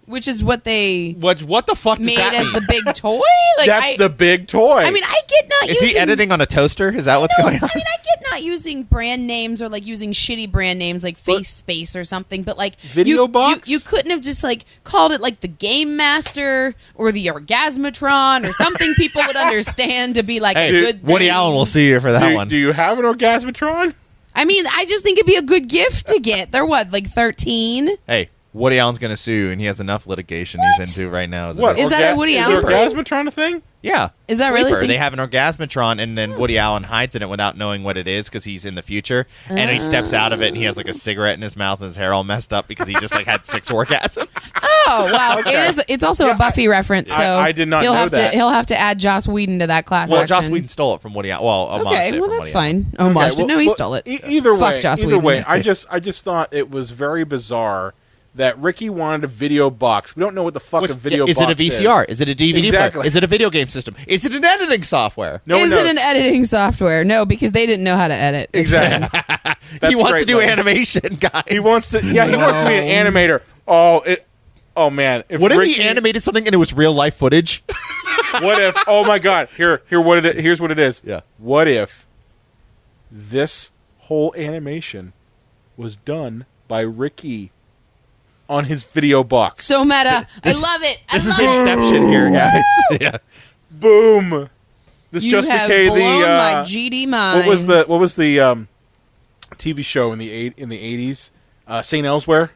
Which is what they What the fuck does made that as mean? the big toy? That's the big toy. I mean, I get not Is using... he editing on a toaster? Is that what's going on? I mean, I get not using brand names or, using shitty brand names like Face Space or something, but, Video box? You couldn't have just, called it, the Game Master or the Orgasmatron or something people would understand to be, a good thing. Woody Allen will see you for that one. Do you have an Orgasmatron? I mean, I just think it'd be a good gift to get. They're, 13? Hey, Woody Allen's going to sue you, and he has enough litigation he's into right now. What? Is that a Woody Is Allen Orgasmatron a thing? Yeah. Is that Sleeper. really? They have an Orgasmatron, and then Woody Allen hides in it without knowing what it is because he's in the future. And he steps out of it, and he has a cigarette in his mouth, and his hair all messed up because he just had 6 orgasms. Oh wow! Okay. It's also a Buffy reference, so I did not know that. He'll have to add Joss Whedon to that class. Well, action. Joss Whedon stole it from Woody Allen. Well, homaged Okay, it well from that's Woody Allen. fine. Homaged it. No, he stole it. Either Fuck way, Joss either Whedon. way, I just thought it was very bizarre that Ricky wanted a video box. We don't know what the fuck a video box is. Is it a VCR? Is it a DVD Exactly. player? Is it a video game system? Is it an editing software? No one Is knows. it an editing software? No, because they didn't know how to edit. Exactly. He wants great, to do though. animation, guys. He wants to. Yeah, he wants to be an animator. Oh man. What if he animated something and it was real life footage? What if? Oh my God! Here's what it is. Yeah. What if this whole animation was done by Ricky on his video box? So meta. I love it. This is I love it. Inception here, guys. Yeah. Boom! This You just have became blown the. my GD mind. What was the TV show in the 80s? St. Elsewhere.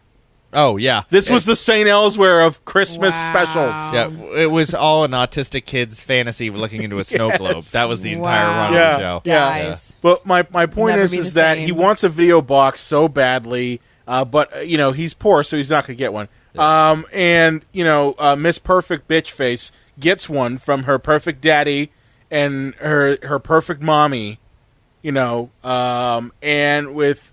Oh, yeah. This was the St. Elsewhere of Christmas specials. Yeah, it was all an autistic kid's fantasy looking into a snow globe. That was the entire run of the show. Guys. But my point Never be is the that same. he wants a video box so badly, but he's poor, so he's not going to get one. And Miss Perfect Bitchface gets one from her perfect daddy and her perfect mommy. And with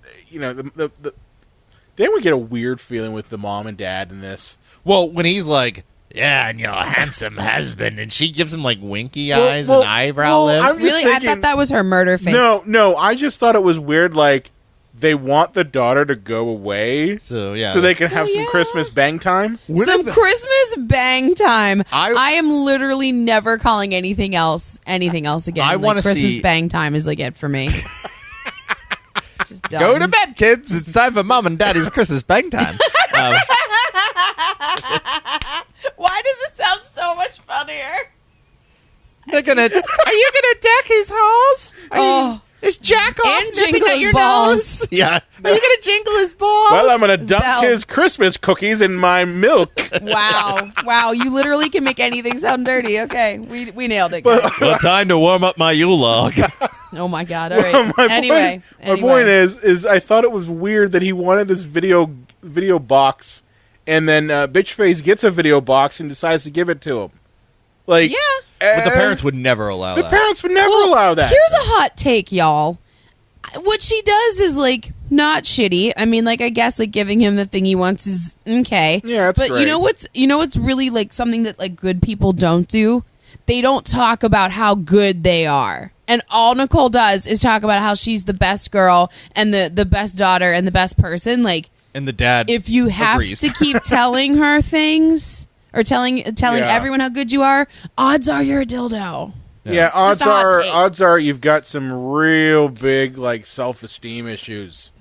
then we get a weird feeling with the mom and dad in this. Well, when he's like, yeah, and your handsome husband. And she gives him like winky eyes and eyebrow lips. I'm just Really? thinking- I thought that was her murder face. No, I just thought it was weird, like, they want the daughter to go away So, yeah. so they can have some yeah. Christmas bang time. Some Christmas bang time. I- I am literally never calling anything else again. I Like, wanna Christmas see- bang time is like it for me. Just dumb. Go to bed, kids. It's time for Mom and Daddy's Christmas bang time. Why does it sound so much funnier? Are you gonna deck his halls? Oh, Is Jack off and jingle his balls. Yeah. Are you gonna jingle his balls? Well, I'm going to dump Bell. his Christmas cookies in my milk. Wow. You literally can make anything sound dirty. Okay, we nailed it, guys. Well, time to warm up my Yule log. Oh my god. All right. Anyway. My point is I thought it was weird that he wanted this video box, and then Bitchface gets a video box and decides to give it to him. Like, Yeah. But the parents would never allow The that. parents would never Well, allow that. Here's a hot take, y'all. What she does is like not shitty. I mean, like I guess like giving him the thing he wants is okay. Yeah, it's but great. you know what's really like something that like good people don't do? They don't talk about how good they are. And all Nicole does is talk about how she's the best girl and the best daughter and the best person. Like And the dad if you have agrees. to keep telling her things or telling Yeah. everyone how good you are, odds are you're a dildo. Yeah, It's just a hot take. odds are you've got some real big like self-esteem issues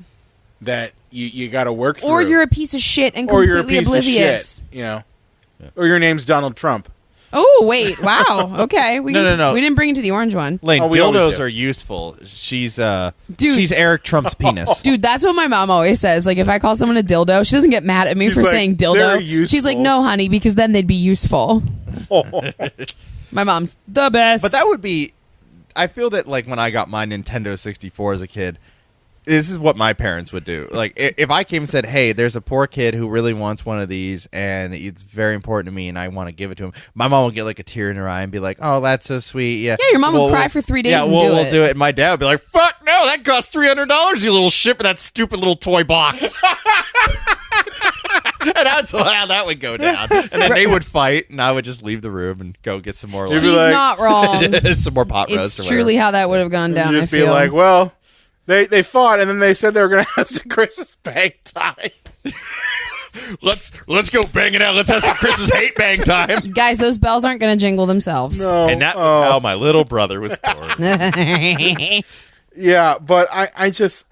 that you got to work through. Or you're a piece of shit and Or you're a completely piece oblivious. of shit, you know. Or your name's Donald Trump. Oh wait! Wow. Okay. No. We didn't bring it to the orange one, Lane, Oh, we always dildos do. are useful. She's Dude. she's Eric Trump's penis. dude. That's what my mom always says. Like, if I call someone a dildo, she doesn't get mad at me She's for like, saying "They're dildo. useful." She's like, no, honey, because then they'd be useful. My mom's the best. But that would be. I feel that like when I got my Nintendo 64 as a kid, this is what my parents would do. Like if I came and said, "Hey, there's a poor kid who really wants one of these, and it's very important to me, and I want to give it to him," my mom would get like a tear in her eye and be like, "Oh, that's so sweet." Yeah, Yeah, your mom would cry for 3 days Yeah, and we'll do do it. it. And my dad would be like, "Fuck no, that costs $300. You little shit for that stupid little toy box." And that's how that would go down. And then they would fight, and I would just leave the room and go get some more. You'd She's be like- not wrong. some more pot roast. It's or truly how that would have gone down. You I just be feel like, well, they fought, and then they said they were going to have some Christmas bang time. Let's go bang it out. Let's have some Christmas hate bang time. guys, those bells aren't going to jingle themselves. No, And that was how my little brother was born. yeah, but I just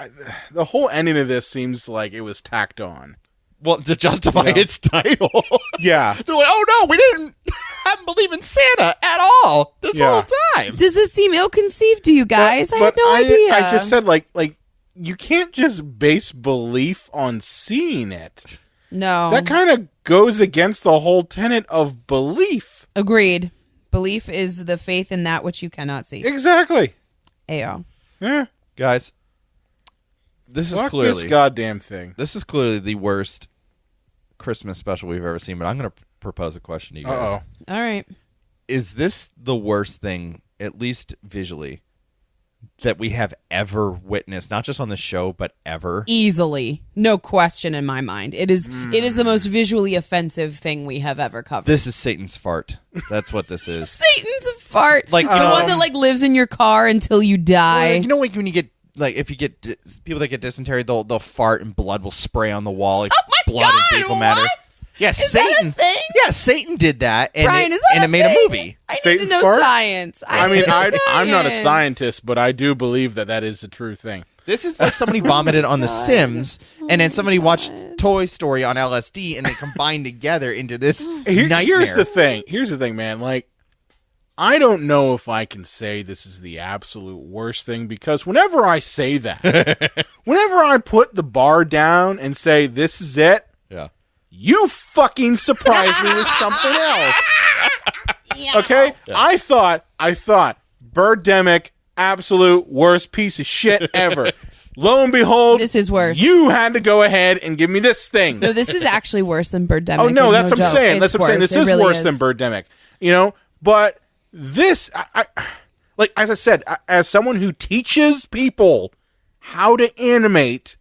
the whole ending of this seems like it was tacked on. Well, to justify its title. Yeah, They're like, oh no, we didn't believe in Santa at all this Yeah. whole time. Does this seem ill-conceived to you guys? I had but no idea. I just said like you can't just base belief on seeing it. no. That kind of goes against the whole tenet of belief. Agreed. Belief is the faith in that which you cannot see. Exactly. Ayo. Yeah. Guys, this is Fuck clearly this goddamn thing. this is clearly the worst Christmas special we've ever seen, but I'm going to propose a question to you guys. Uh-oh. All right. Is this the worst thing, at least visually, that we have ever witnessed, not just on the show, but ever? Easily. No question in my mind. It is the most visually offensive thing we have ever covered. This is Satan's fart. That's what this is. Satan's fart. Like, the one that like lives in your car until you die. Like, you know, like when you get like if you get people that get dysentery, they'll fart and blood will spray on the wall. Like, Oh my blood God, and fecal matter. what? Yeah, Is that a Satan. thing? Yeah, Satan did that, and Brian, it, is that and a it made a thing? movie. I need Satan's to know fart? science. I mean, need to know I'm not a science. scientist, but I do believe that is a true thing. This is like somebody vomited on The Sims, and then somebody watched Toy Story on LSD, and they combined together into this nightmare. Here's the thing. Here's the thing, man. Like, I don't know if I can say this is the absolute worst thing, because whenever I say that, whenever I put the bar down and say this is it, Yeah. you fucking surprise me with something else. Okay? I thought Birdemic, absolute worst piece of shit ever. Lo and behold, This is worse. You had to go ahead and give me this thing. No, this is actually worse than Birdemic. Oh no, that's what I'm joke. saying. It's That's what I'm saying. worse. This It is really worse than Birdemic. You know, but this, I like as I said, as someone who teaches people how to animate,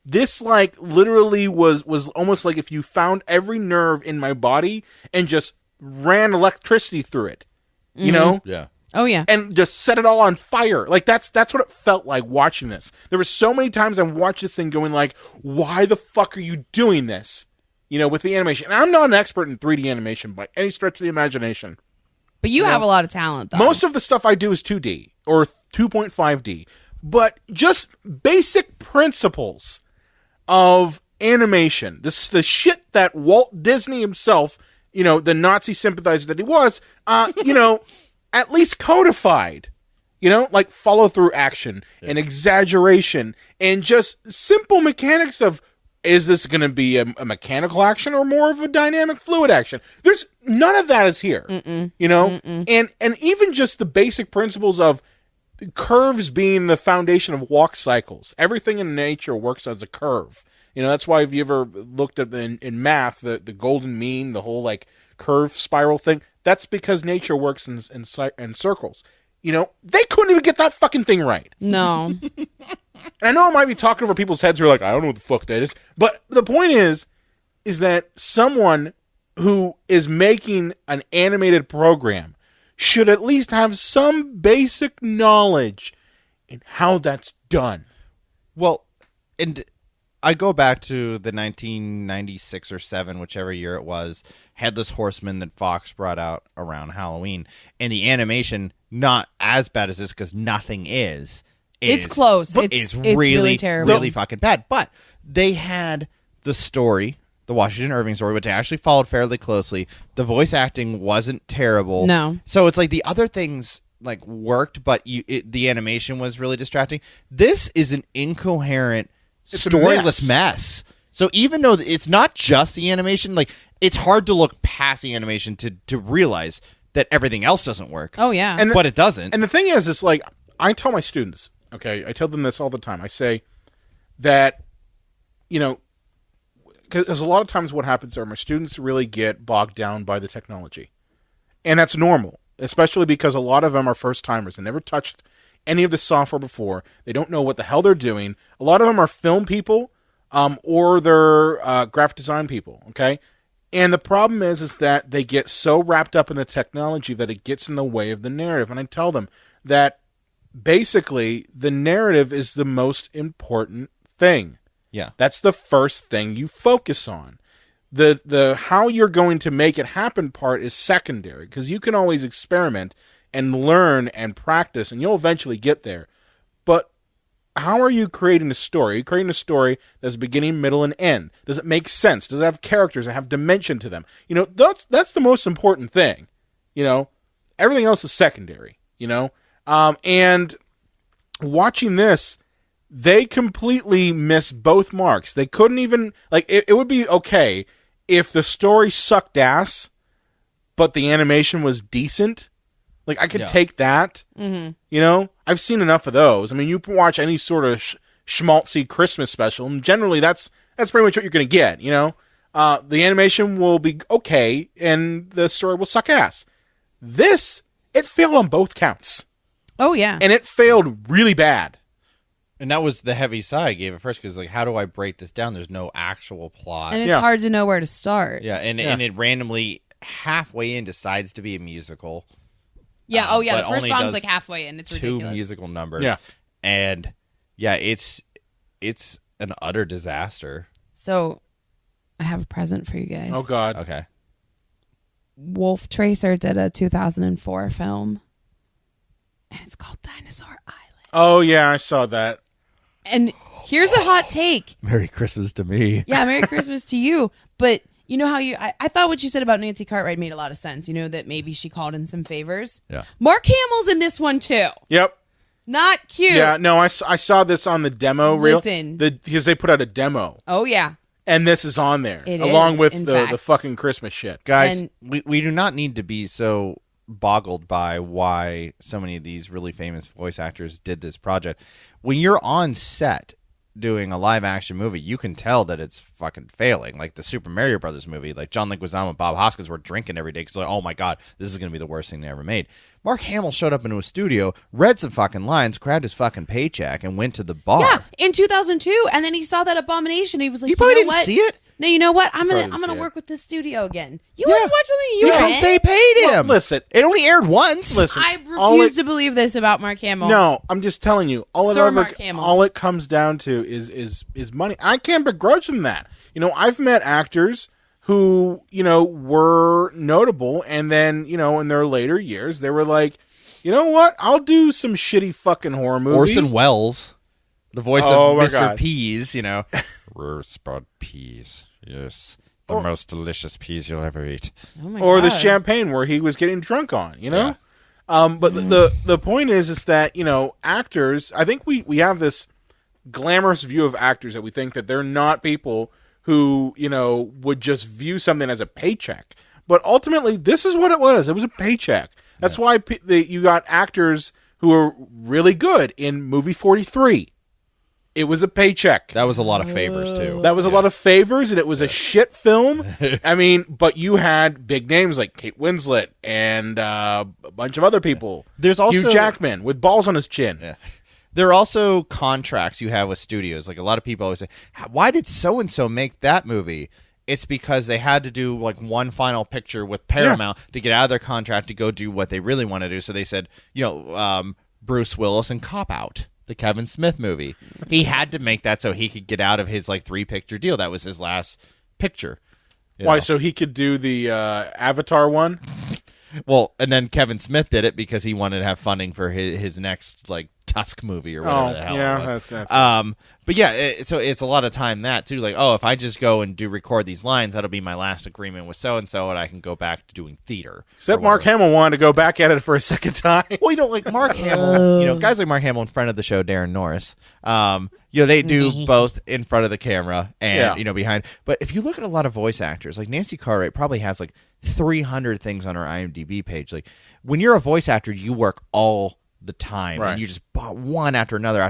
this like literally was almost like if you found every nerve in my body and just ran electricity through it, you know? Yeah. Oh yeah. And just set it all on fire. Like, that's what it felt like watching this. There were so many times I watched this thing going like, why the fuck are you doing this? You know, with the animation. And I'm not an expert in 3D animation by any stretch of the imagination. But you have a lot of talent, though. Most of the stuff I do is 2D or 2.5D. But just basic principles of animation. The shit that Walt Disney himself, you know, the Nazi sympathizer that he was, you know, at least codified. You know, like follow-through action and exaggeration and just simple mechanics of, is this going to be a mechanical action or more of a dynamic fluid action? There's none of that is here, you know? And even just the basic principles of curves being the foundation of walk cycles. Everything in nature works as a curve. You know, that's why if you ever looked at in math, the golden mean, the whole like curve spiral thing, that's because nature works in circles. You know, they couldn't even get that fucking thing right. No. And I know I might be talking over people's heads who are like, I don't know what the fuck that is. But the point is that someone who is making an animated program should at least have some basic knowledge in how that's done. Well, and I go back to the 1996 or 7, whichever year it was, Headless Horseman that Fox brought out around Halloween. And the animation, not as bad as this because nothing is. It's close. It's really terrible. Really fucking bad. But they had the story, the Washington Irving story, which I actually followed fairly closely. The voice acting wasn't terrible. No. So it's like the other things like worked, but the animation was really distracting. This is an incoherent, storyless mess. So even though it's not just the animation, like it's hard to look past the animation to realize that everything else doesn't work. Oh yeah. But it doesn't. And the thing is, it's like, I tell my students, okay, I tell them this all the time. I say that, you know, because a lot of times what happens are my students really get bogged down by the technology. And that's normal, especially because a lot of them are first-timers. They never touched any of the software before. They don't know what the hell they're doing. A lot of them are film people or they're graphic design people, okay? And the problem is that they get so wrapped up in the technology that it gets in the way of the narrative. And I tell them that basically the narrative is the most important thing. Yeah. That's the first thing you focus on. The how you're going to make it happen part is secondary, because you can always experiment and learn and practice and you'll eventually get there. But how are you creating a story? Are you creating a story that's beginning, middle, and end? Does it make sense? Does it have characters that have dimension to them? You know, that's the most important thing. You know, everything else is secondary, you know? And watching this, they completely missed both marks. They couldn't even, like, it would be okay if the story sucked ass, but the animation was decent. Like, I could take that, you know? I've seen enough of those. I mean, you can watch any sort of schmaltzy Christmas special, and generally that's pretty much what you're going to get, you know? The animation will be okay, and the story will suck ass. This, it failed on both counts. Oh, yeah. And it failed really bad. And that was the heavy sigh I gave at first, because like, how do I break this down? There's no actual plot. And it's hard to know where to start. Yeah, and it randomly halfway in decides to be a musical. Yeah, the first only song's does like halfway in. It's ridiculous. 2 musical numbers. Yeah. And yeah, it's an utter disaster. So, I have a present for you guys. Oh, God. Okay. Wolf Tracer did a 2004 film, and it's called Dinosaur Island. Oh, yeah, I saw that. And here's a hot take. Merry Christmas to me. Yeah, Merry Christmas to you. But you know how I thought what you said about Nancy Cartwright made a lot of sense. You know, that maybe she called in some favors. Yeah. Mark Hamill's in this one, too. Yep. Not cute. Yeah, no, I saw this on the demo reel. Listen. Because they put out a demo. Oh, yeah. And this is on there. It along is, with in the fact. fucking Christmas shit. Guys, And- we do not need to be so boggled by why so many of these really famous voice actors did this project. When you're on set doing a live action movie, you can tell that it's fucking failing. Like the Super Mario Brothers movie, like John Leguizamo and Bob Hoskins were drinking every day because like, oh my God, this is going to be the worst thing they ever made. Mark Hamill showed up into a studio, read some fucking lines, grabbed his fucking paycheck, and went to the bar. Yeah, in 2002. And then he saw that abomination. He was like, He probably you know didn't what? see it. No, you know what? I'm Probably gonna see it. work with the studio again. You wouldn't watch something you because were they paid him. Well, listen. It only aired once. Listen, I all refuse to believe this about Mark Hamill. No, I'm just telling you. Sir Mark Hamill. All it comes down to is money. I can't begrudge them that. I've met actors who were notable, and then in their later years they were like, you know what? I'll do some shitty fucking horror movie. Orson Welles, the voice Oh, of my Mr. God. Peas, rare spot peas. Yes, the most delicious peas you'll ever eat. Oh my Or the God. champagne where he was getting drunk on, Yeah. But the point is that actors. I think we have this glamorous view of actors that we think that they're not people who would just view something as a paycheck. But ultimately, this is what it was. It was a paycheck. That's why you got actors who are really good in movie 43. It was a paycheck. That was a lot of favors too. That was a lot of favors, and it was a shit film. I mean, but you had big names like Kate Winslet and a bunch of other people. There's also Hugh Jackman with balls on his chin. Yeah. There are also contracts you have with studios. Like a lot of people always say, why did so-and-so make that movie? It's because they had to do like one final picture with Paramount to get out of their contract to go do what they really want to do. So they said, Bruce Willis and Cop Out, the Kevin Smith movie. He had to make that so he could get out of his like 3-picture deal. That was his last picture. Why? So he could do the Avatar one? Well, and then Kevin Smith did it because he wanted to have funding for his next like Tusk movie or whatever the hell it was. That's But yeah, so it's a lot of time that too. Like, if I just go and record these lines, that'll be my last agreement with so and so, and I can go back to doing theater. Except Mark Hamill wanted to go back at it for a second time. Well, like Mark Hamill, guys like Mark Hamill in front of the show, Darren Norris, they do both in front of the camera and behind. But if you look at a lot of voice actors, like Nancy Cartwright probably has like 300 things on her IMDb page. Like when you're a voice actor, you work all the time, Right. and you just bought one after another.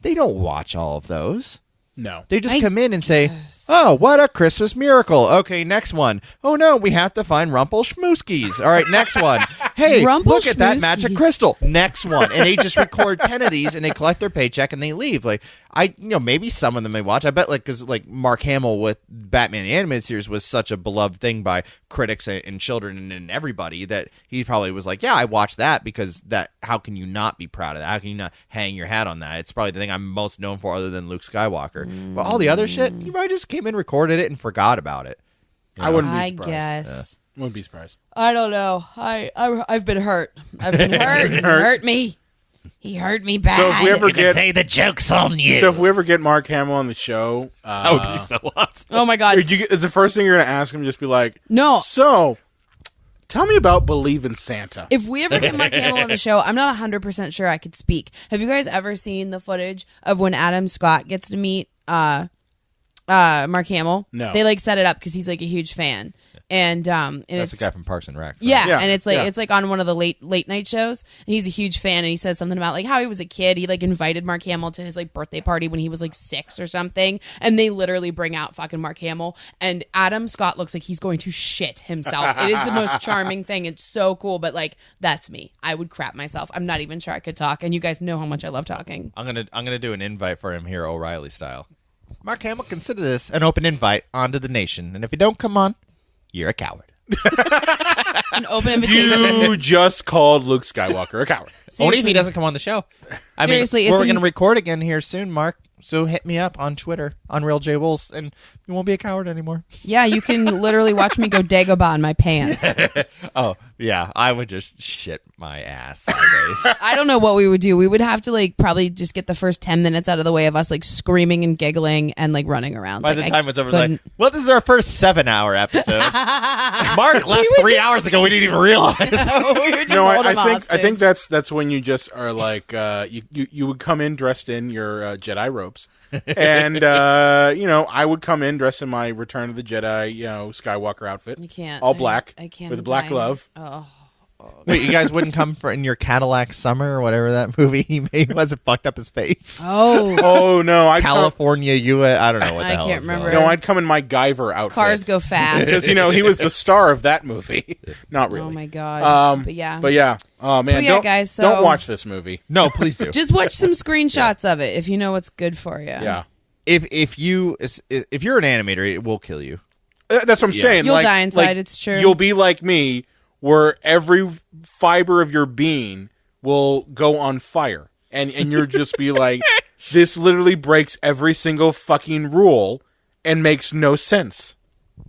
They don't watch all of those. No. They just come in and say, oh, what a Christmas miracle. Okay, next one. Oh, no, we have to find Rumpelstiltskis. All right, next one. Hey, look at that magic crystal. Next one. And they just record 10 of these, and they collect their paycheck, and they leave. Like, maybe some of them may watch. I bet, because Mark Hamill with Batman the Animated Series was such a beloved thing by critics and children and everybody that he probably was like, yeah, I watched that because how can you not be proud of that? How can you not hang your hat on that? It's probably the thing I'm most known for other than Luke Skywalker. But all the other shit, he probably just came in, recorded it, and forgot about it. I wouldn't be I surprised. guess. Wouldn't be surprised. I don't know. I've been hurt. I've been hurt. He hurt me. He hurt me bad. So if we ever get Say the joke's on you. So if we ever get Mark Hamill on the show, That would be so awesome. Oh my God. it's the first thing you're going to ask him. Just be like, No. So, tell me about Believe in Santa. If we ever get Mark Hamill on the show, I'm not 100% sure I could speak. Have you guys ever seen the footage of when Adam Scott gets to meet Mark Hamill? No. They set it up because he's a huge fan. And That's it's the guy from Parks and Rec. Right? Yeah, Yeah, and it's yeah. it's on one of the late night shows. And he's a huge fan, and he says something about how he was a kid. He invited Mark Hamill to his birthday party when he was 6 or something, and they literally bring out fucking Mark Hamill, and Adam Scott looks like he's going to shit himself. It is the most charming thing. It's so cool, but that's me. I would crap myself. I'm not even sure I could talk, and you guys know how much I love talking. I'm gonna do an invite for him here, O'Reilly style. Mark Hamill, consider this an open invite onto the nation, and if you don't come on, you're a coward. It's an open invitation. You just called Luke Skywalker a coward. Only if he doesn't come on the show. Seriously, we're it's going to record again here soon, Mark. So hit me up on Twitter, UnrealJWolves, and you won't be a coward anymore. Yeah, you can literally watch me go Dagobah in my pants. Oh, yeah. I would just shit my ass sideways. I don't know what we would do. We would have to probably just get the first 10 minutes out of the way of us screaming and giggling and running around. By the time it's over, couldn't- well, this is our first 7-hour episode. Mark left 3 hours ago. We didn't even realize. we were just No, holding him I hostage. think that's when you just are you would come in dressed in your Jedi robes, and I would come in dressed in my Return of the Jedi Skywalker outfit. I can't. all black. I can't with a black die. glove. Oh. Wait, you guys wouldn't come in your Cadillac Summer or whatever that movie he made was? It fucked up his face. Oh. Oh no, California, I don't know what the I hell can't is remember. going on. No, I'd come in my Guyver outfit. Cars go fast. because he was the star of that movie. Not really. Oh my God. But yeah. Oh man, But yeah, don't, guys, so- don't watch this movie. No, please do. Just watch some screenshots of it if you know what's good for you. Yeah. if you're an animator, it will kill you. That's what I'm saying. You'll die inside, it's true. You'll be like me, where every fiber of your being will go on fire. And you'll just be like, this literally breaks every single fucking rule and makes no sense.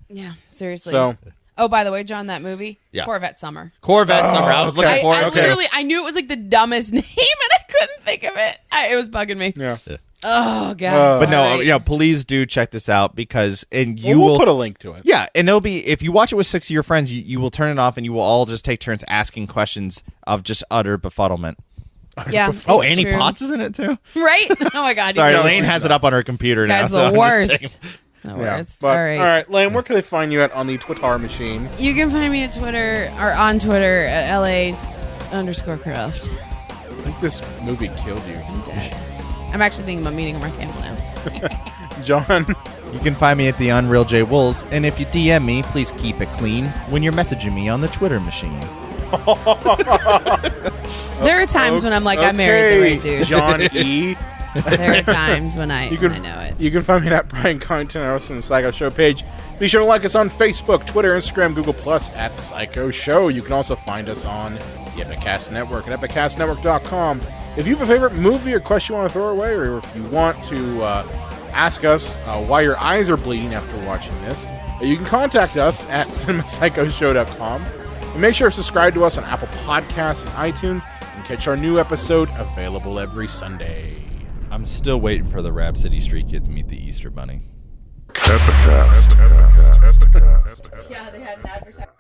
Yeah, seriously. So, oh, by the way, John, that movie, Yeah. Corvette Summer. Corvette Summer. I was looking for it. I literally, I knew it was like the dumbest name, and I couldn't think of it. It was bugging me. yeah. Oh, God. But no, Right. please do check this out because We'll will put a link to it. Yeah, and it'll be if you watch it with 6 of your friends, you will turn it off and you will all just take turns asking questions of just utter befuddlement. Yeah. Oh, it's Annie true. Potts is in it too. Right? Oh my God. Sorry, you Lane has it up on her computer now. guys, so I'm the just worst. taking- The Yeah. worst. But, All right. all right, Lane, where can they find you at on the Twitter machine? You can find me at Twitter or on Twitter at LA_Croft. I think this movie killed you. I'm dead. I'm actually thinking about meeting Mark Hamill now. John, You can find me at the Unreal J Wolves, and if you DM me, please keep it clean when you're messaging me on the Twitter machine. There are times when I'm like, I married the right dude. John E. There are times when I You can, know it. You can find me at Brian Content or else on the Psycho Show page. Be sure to like us on Facebook, Twitter, Instagram, Google Plus at Psycho Show. You can also find us on the Epicast Network at epicastnetwork.com. If you have a favorite movie or question you want to throw away, or if you want to ask us why your eyes are bleeding after watching this, you can contact us at cinemapsychoshow.com. And make sure to subscribe to us on Apple Podcasts and iTunes and catch our new episode available every Sunday. I'm still waiting for the Rapsittie Street Kids meet the Easter Bunny. Epicast. Yeah, they had an advertisement.